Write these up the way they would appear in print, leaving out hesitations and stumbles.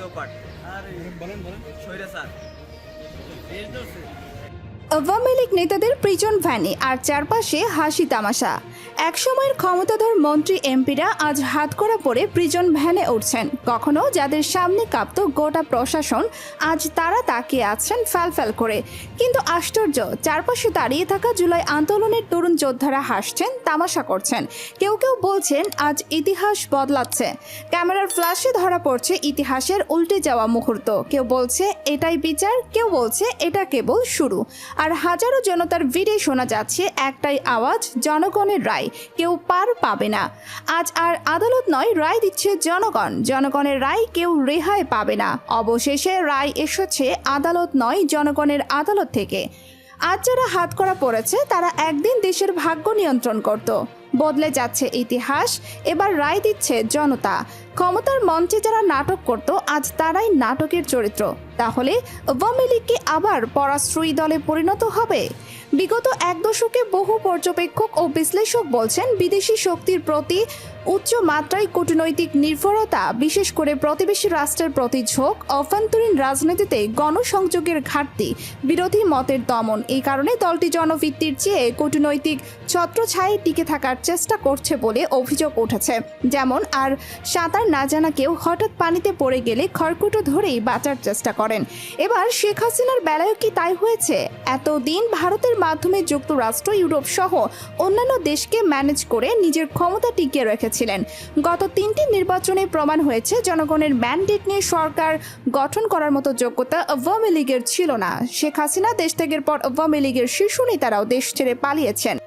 লোপাট স্বৈরাচার আওয়ামী লীগ নেতাদের প্রিজন ভ্যানে আর চারপাশে হাসি তামাশা। একসময়ের ক্ষমতাধর মন্ত্রী এমপিরা আজ হাতকড়া পরে প্রিজন ভ্যানে উঠছেন। কখনো যাদের সামনে কাঁপত গোটা প্রশাসন, আজ তারা তাকিয়ে আছেন ফ্যালফ্যাল করে। কিন্তু আশ্চর্য, চারপাশে দাঁড়িয়ে থাকা জুলাই আন্দোলনের তরুণ যোদ্ধারা হাসছেন, তামাশা করছেন। কেউ কেউ বলছেন আজ ইতিহাস বদলাচ্ছে, ক্যামেরার ফ্ল্যাশে ধরা পড়ছে ইতিহাসের উল্টে যাওয়া মুহূর্ত। কেউ বলছে এটাই বিচার, কেউ বলছে এটা কেবল শুরু। আর হাজারো জনতার ভিড়ে শোনা যাচ্ছে একটাই আওয়াজ, জনগণের রায়, কেউ পার পাবে না। আজ আর আদালত নয়, রায় দিচ্ছে জনগণ। জনগণের রায়, কেউ রেহাই পাবে না। অবশেষে রায় এসেছে আদালত নয়, জনগণের আদালত থেকে। আজ যারা হাতকড়া পড়েছে তারা একদিন দেশের ভাগ্য নিয়ন্ত্রণ করত। বদলে যাচ্ছে ইতিহাস, এবার রায় দিচ্ছে জনতা। ক্ষমতার মঞ্চে যারা নাটক করত, আজ তারাই নাটকের চরিত্র। তাহলে আওয়ামী লীগ কি আবার পরাশ্রয়ী দলে পরিণত হবে? বিগত এক দশকে বহু পর্যবেক্ষক ও বিশ্লেষক বলছেন বিদেশি শক্তির প্রতি উচ্চ মাত্রায় কূটনৈতিক নির্ভরতা, বিশেষ করে প্রতিবেশী রাষ্ট্রের প্রতি ঝোঁক, অভ্যন্তরীণ রাজনীতিতে গণসংযোগের ঘাটতি, বিরোধী মতের দমন, এই কারণে দলটি জনভিত্তির চেয়ে কূটনৈতিক ছত্রছায়ায় টিকে থাকার চেষ্টা করছে বলে অভিযোগ উঠেছে। যেমন, আর সাঁতার না জানা কেউ হঠাৎ পানিতে পড়ে গেলে খড়কুটো ধরেই বাঁচার চেষ্টা করেন। এবার শেখ হাসিনার বেলায়ও কি তাই হয়েছে? এতদিন ভারতের মাধ্যমে যুক্তরাষ্ট্র, ইউরোপ সহ অন্যান্য দেশকে ম্যানেজ করে নিজের ক্ষমতা টিকিয়ে রেখেছিলেন। গত 3টি নির্বাচনে প্রমাণ হয়েছে জনগণের ম্যান্ডেট নিয়ে সরকার গঠন করার মতো যোগ্যতা আওয়ামী লীগের ছিল না। শেখ হাসিনা দেশ ত্যাগের পর আওয়ামী লীগের শীর্ষ নেতারাও দেশ ছেড়ে পালিয়েছেন।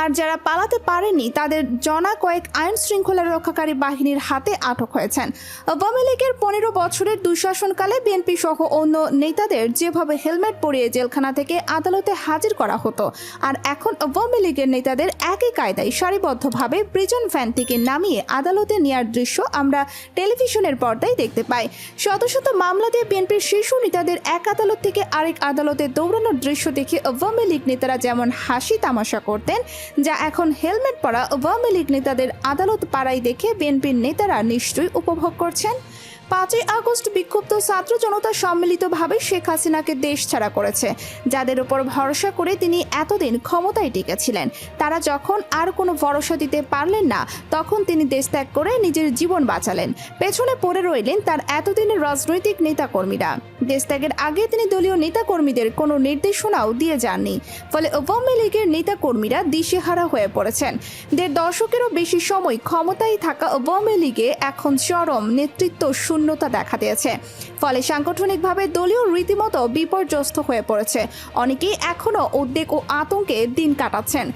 আর যারা পালাতে পারেনি তাদের জনা কয়েক আইন শৃঙ্খলা রক্ষাকারী বাহিনীর হাতে আটক হয়েছেন। আওয়ামী লীগের 15 বছরের দুঃশাসনকালে বিএনপি সহ অন্য নেতাদের যেভাবে হেলমেট পরিয়ে জেলখানা থেকে আদালতে হাজির করা হতো, আর এখন আওয়ামী লীগের নেতাদের একই কায়দায় সারিবদ্ধভাবে প্রিজন ভ্যান থেকে নামিয়ে আদালতে নেওয়ার দৃশ্য আমরা টেলিভিশনের পর্দায় দেখতে পাই। শত শত মামলা দিয়ে বিএনপির শীর্ষ নেতাদের এক আদালত থেকে আরেক আদালতে দৌড়ানোর দৃশ্য দেখে আওয়ামী লীগ নেতারা যেমন হাসি তামাশা করতেন, যা এখন হেলমেট পরা আওয়ামী লীগ নেতাদের আদালত পাড়ায় দেখে বিএনপির নেতারা নিশ্চয়ই উপভোগ করছেন। 5ই আগস্ট বিক্ষুব্ধ ছাত্র জনতা সম্মিলিতভাবে শেখ হাসিনাকে দেশ ছাড়া করেছে। যাদের উপর ভরসা করে তিনি এতদিন ক্ষমতায় টিকেছিলেন, তারা যখন আর কোনো ভরসা দিতে পারলেন না, তখন তিনি দেশ ত্যাগ করে নিজের জীবন বাঁচালেন। পেছনে পড়ে রইলেন তার এতদিনের রাজনৈতিক নেতাকর্মীরা। দেশ ত্যাগের আগে তিনি দলীয় নেতাকর্মীদের কোনো নির্দেশনাও দিয়ে যাননি। ফলে আওয়ামী লীগের নেতাকর্মীরা দিশেহারা হয়ে পড়েছেন। 1.5 দশকেরও বেশি সময় ক্ষমতায় থাকা আওয়ামী লীগে এখন চরম নেতৃত্ব শূন্যতা দেখা দিয়েছে। ফলে সাংগঠনিকভাবে দলীয় রীতিমতো বিপর্যস্ত হয়ে পড়েছে। অনেকেই এখনও উদ্বেগ ও আতঙ্কে দিন কাটাচ্ছেন।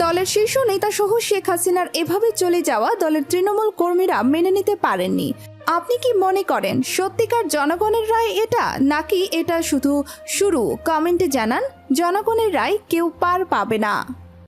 দলের শীর্ষ নেতা সহ শেখ হাসিনার এভাবে চলে যাওয়া দলের তৃণমূল কর্মীরা মেনে নিতে পারেননি। আপনি কি মনে করেন সত্যিকার জনগণের রায় এটা, নাকি এটা শুধু শুরু? কমেন্টে জানান। জনগণের রায়, কেউ পার পাবে না।